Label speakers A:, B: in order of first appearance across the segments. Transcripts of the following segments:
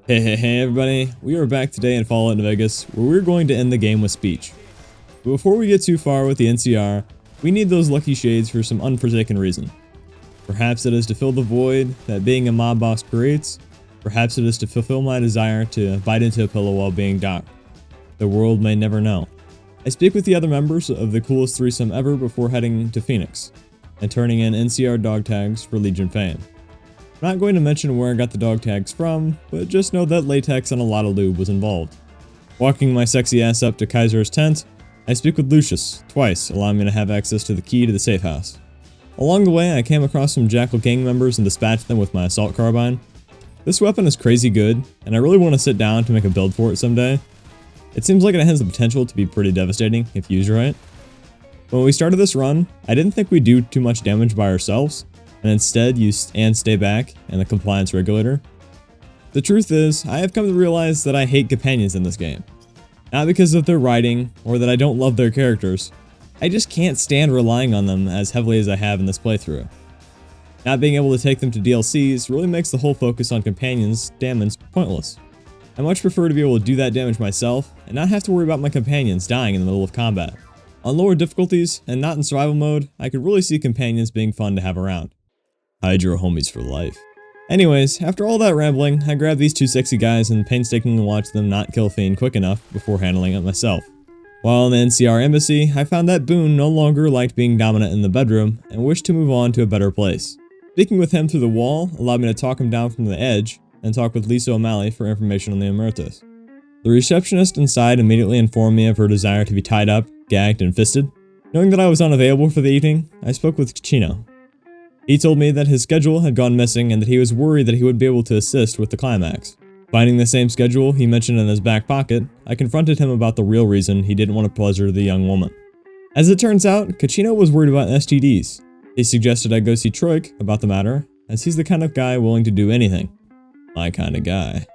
A: Hey everybody, we are back today in Fallout New Vegas, where we're going to end the game with speech. But before we get too far with the NCR, we need those lucky shades for some unforsaken reason. Perhaps it is to fill the void that being a mob boss creates, perhaps it is to fulfill my desire to bite into a pillow while being docked. The world may never know. I speak with the other members of the coolest threesome ever before heading to Phoenix, and turning in NCR dog tags for Legion fame. I'm not going to mention where I got the dog tags from, but just know that latex and a lot of lube was involved. Walking my sexy ass up to Kaisers Tent, I speak with Lucius twice, allowing me to have access to the key to the safehouse. Along the way, I came across some Jackal Gang Members and dispatched them with my Assault Carbine. This weapon is crazy good, and I really want to sit down to make a build for it someday. It seems like it has the potential to be pretty devastating if used right. When we started this run, I didn't think we'd do too much damage by ourselves, and instead use and stay back and the Compliance Regulator. The truth is, I have come to realize that I hate companions in this game. Not because of their writing, or that I don't love their characters, I just can't stand relying on them as heavily as I have in this playthrough. Not being able to take them to DLCs really makes the whole focus on companions damage pointless. I much prefer to be able to do that damage myself, and not have to worry about my companions dying in the middle of combat. On lower difficulties, and not in survival mode, I could really see companions being fun to have around. Hydro homies for life. Anyways, after all that rambling, I grabbed these two sexy guys and painstakingly watched them not kill Fiend quick enough before handling it myself. While in the NCR Embassy, I found that Boone no longer liked being dominant in the bedroom and wished to move on to a better place. Speaking with him through the wall allowed me to talk him down from the edge and talk with Lisa O'Malley for information on the Emeritus. The receptionist inside immediately informed me of her desire to be tied up, gagged, and fisted. Knowing that I was unavailable for the evening, I spoke with Chino. He told me that his schedule had gone missing and that he was worried that he wouldn't be able to assist with the climax. Finding the same schedule he mentioned in his back pocket, I confronted him about the real reason he didn't want to pleasure the young woman. As it turns out, Kachino was worried about STDs. He suggested I go see Troik about the matter, as he's the kind of guy willing to do anything. My kind of guy.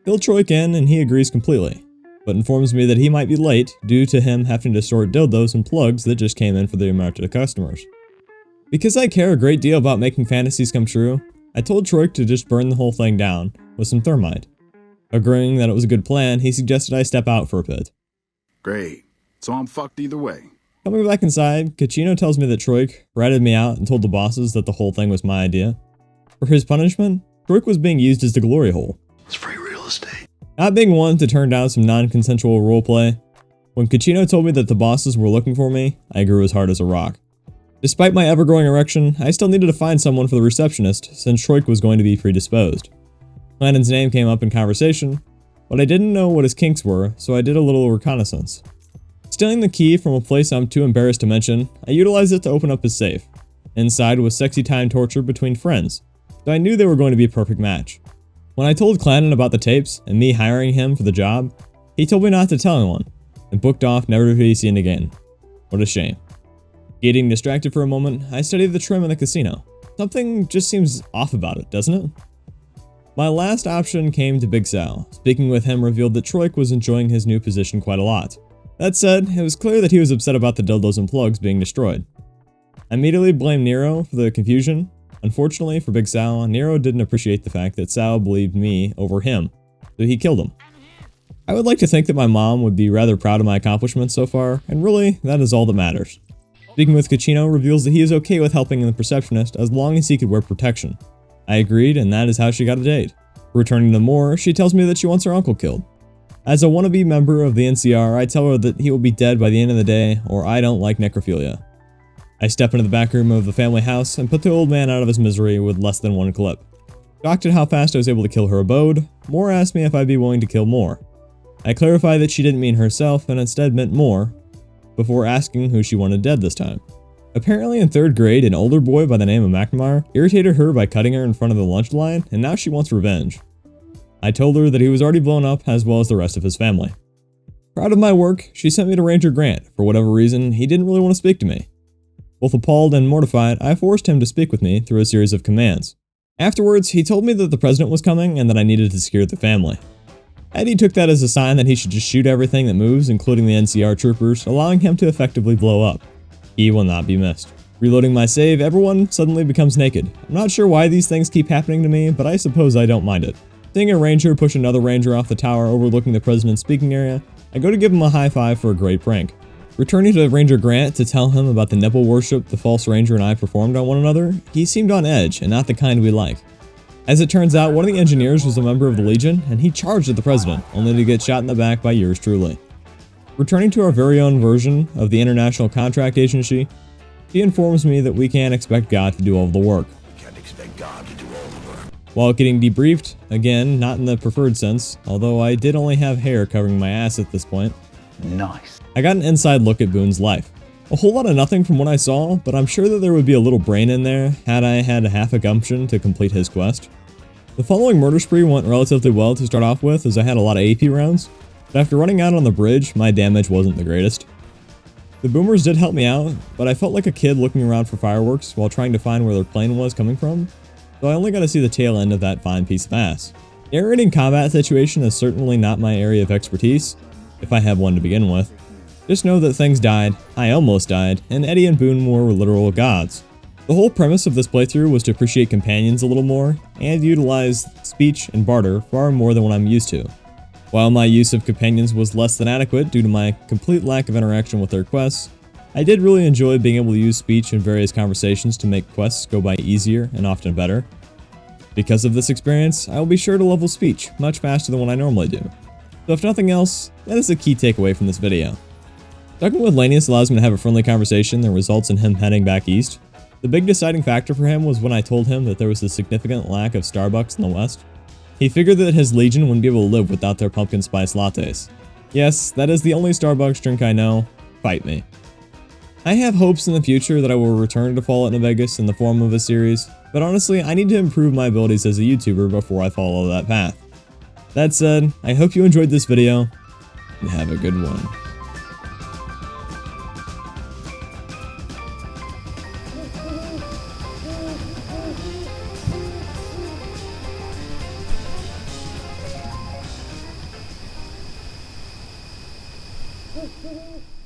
A: Fill Troik in and he agrees completely, but informs me that he might be late due to him having to sort dildos and plugs that just came in for the Emerita customers. Because I care a great deal about making fantasies come true, I told Troik to just burn the whole thing down with some thermite. Agreeing that it was a good plan, he suggested I step out for a bit.
B: Great. So I'm fucked either way.
A: Coming back inside, Kachino tells me that Troik ratted me out and told the bosses that the whole thing was my idea. For his punishment, Troik was being used as the glory hole.
B: It's free real estate.
A: Not being one to turn down some non-consensual roleplay, when Kachino told me that the bosses were looking for me, I grew as hard as a rock. Despite my ever-growing erection, I still needed to find someone for the receptionist, since Troik was going to be predisposed. Landon's name came up in conversation, but I didn't know what his kinks were, so I did a little reconnaissance. Stealing the key from a place I'm too embarrassed to mention, I utilized it to open up his safe. Inside was sexy time torture between friends, so I knew they were going to be a perfect match. When I told Clannon about the tapes and me hiring him for the job, he told me not to tell anyone, and booked off never to be seen again. What a shame. Getting distracted for a moment, I studied the trim in the casino. Something just seems off about it, doesn't it? My last option came to Big Sal. Speaking with him revealed that Troik was enjoying his new position quite a lot. That said, it was clear that he was upset about the dildos and plugs being destroyed. I immediately blamed Nero for the confusion. Unfortunately for Big Sal, Nero didn't appreciate the fact that Sal believed me over him, so he killed him. I would like to think that my mom would be rather proud of my accomplishments so far, and really, that is all that matters. Speaking with Kachino reveals that he is okay with helping the receptionist as long as he could wear protection. I agreed, and that is how she got a date. Returning to Moore, she tells me that she wants her uncle killed. As a wannabe member of the NCR, I tell her that he will be dead by the end of the day, or I don't like necrophilia. I step into the back room of the family house and put the old man out of his misery with less than one clip. Shocked at how fast I was able to kill her abode, Moore asked me if I'd be willing to kill Moore. I clarify that she didn't mean herself and instead meant Moore, before asking who she wanted dead this time. Apparently in 3rd grade, an older boy by the name of McNamara irritated her by cutting her in front of the lunch line, and now she wants revenge. I told her that he was already blown up as well as the rest of his family. Proud of my work, she sent me to Ranger Grant. For whatever reason, he didn't really want to speak to me. Both appalled and mortified, I forced him to speak with me through a series of commands. Afterwards, he told me that the president was coming and that I needed to secure the family. Eddie took that as a sign that he should just shoot everything that moves, including the NCR troopers, allowing him to effectively blow up. He will not be missed. Reloading my save, everyone suddenly becomes naked. I'm not sure why these things keep happening to me, but I suppose I don't mind it. Seeing a ranger push another ranger off the tower overlooking the president's speaking area, I go to give him a high five for a great prank. Returning to Ranger Grant to tell him about the nipple worship the false ranger and I performed on one another, he seemed on edge and not the kind we like. As it turns out, one of the engineers was a member of the Legion, and he charged at the president, only to get shot in the back by yours truly. Returning to our very own version of the International Contract Agency, he informs me that we can't expect God to do all the work.
B: Can't expect God to do all the work.
A: While getting debriefed, again, not in the preferred sense, although I did only have hair covering my ass at this point.
B: Nice.
A: I got an inside look at Boone's life. A whole lot of nothing from what I saw, but I'm sure that there would be a little brain in there had I had half a gumption to complete his quest. The following murder spree went relatively well to start off with, as I had a lot of AP rounds, but after running out on the bridge, my damage wasn't the greatest. The boomers did help me out, but I felt like a kid looking around for fireworks while trying to find where their plane was coming from, so I only got to see the tail end of that fine piece of ass. Narrating combat situation is certainly not my area of expertise, if I have one to begin with. Just know that things died, I almost died, and Eddie and Boone were literal gods. The whole premise of this playthrough was to appreciate companions a little more, and utilize speech and barter far more than what I'm used to. While my use of companions was less than adequate due to my complete lack of interaction with their quests, I did really enjoy being able to use speech in various conversations to make quests go by easier and often better. Because of this experience, I will be sure to level speech much faster than what I normally do. So if nothing else, that is a key takeaway from this video. Talking with Lanius allows me to have a friendly conversation that results in him heading back east. The big deciding factor for him was when I told him that there was a significant lack of Starbucks in the West. He figured that his Legion wouldn't be able to live without their pumpkin spice lattes. Yes, that is the only Starbucks drink I know. Fight me. I have hopes in the future that I will return to Fallout New Vegas in the form of a series, but honestly, I need to improve my abilities as a YouTuber before I follow that path. That said, I hope you enjoyed this video, and have a good one.
C: Frisky.